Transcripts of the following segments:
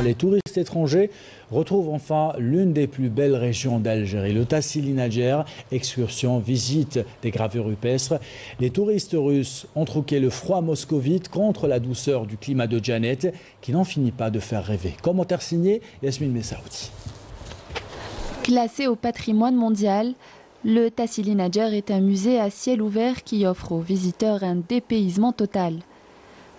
Les touristes étrangers retrouvent enfin l'une des plus belles régions d'Algérie, le Tassili Nadjer, excursion, visite des gravures rupestres. Les touristes russes ont troqué le froid moscovite contre la douceur du climat de Djanet, qui n'en finit pas de faire rêver. Commentaire signé Yasmine Messaouti. Classé au patrimoine mondial, le Tassili Nadjer est un musée à ciel ouvert qui offre aux visiteurs un dépaysement total.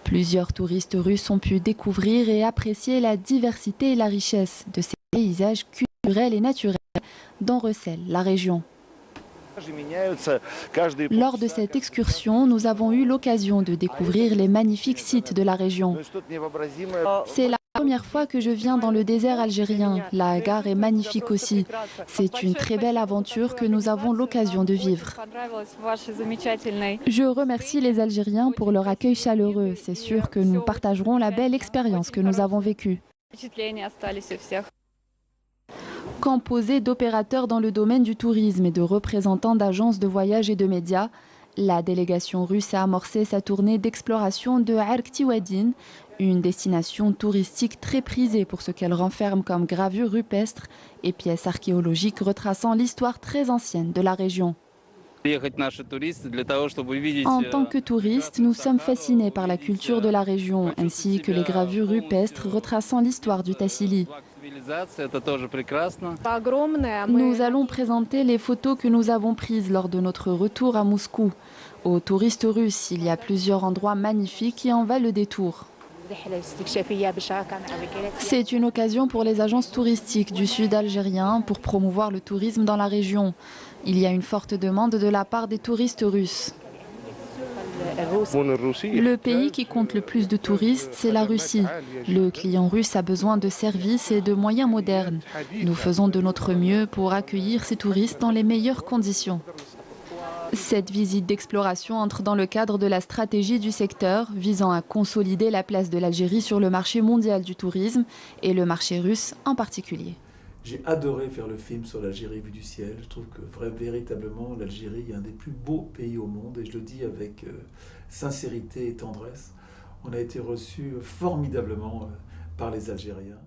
Plusieurs touristes russes ont pu découvrir et apprécier la diversité et la richesse de ces paysages culturels et naturels dont recèle la région. Lors de cette excursion, nous avons eu l'occasion de découvrir les magnifiques sites de la région. C'est la première fois que je viens dans le désert algérien. La gare est magnifique aussi. C'est une très belle aventure que nous avons l'occasion de vivre. Je remercie les Algériens pour leur accueil chaleureux. C'est sûr que nous partagerons la belle expérience que nous avons vécue. Composé d'opérateurs dans le domaine du tourisme et de représentants d'agences de voyage et de médias, la délégation russe a amorcé sa tournée d'exploration de Arktiwadin, une destination touristique très prisée pour ce qu'elle renferme comme gravures rupestres et pièces archéologiques retraçant l'histoire très ancienne de la région. En tant que touristes, nous sommes fascinés par la culture de la région ainsi que les gravures rupestres retraçant l'histoire du Tassili. Nous allons présenter les photos que nous avons prises lors de notre retour à Moscou. Aux touristes russes, il y a plusieurs endroits magnifiques qui en valent le détour. C'est une occasion pour les agences touristiques du sud algérien pour promouvoir le tourisme dans la région. Il y a une forte demande de la part des touristes russes. Le pays qui compte le plus de touristes, c'est la Russie. Le client russe a besoin de services et de moyens modernes. Nous faisons de notre mieux pour accueillir ces touristes dans les meilleures conditions. Cette visite d'exploration entre dans le cadre de la stratégie du secteur visant à consolider la place de l'Algérie sur le marché mondial du tourisme et le marché russe en particulier. J'ai adoré faire le film sur l'Algérie vue du ciel. Je trouve que véritablement l'Algérie est un des plus beaux pays au monde et je le dis avec sincérité et tendresse. On a été reçus formidablement par les Algériens.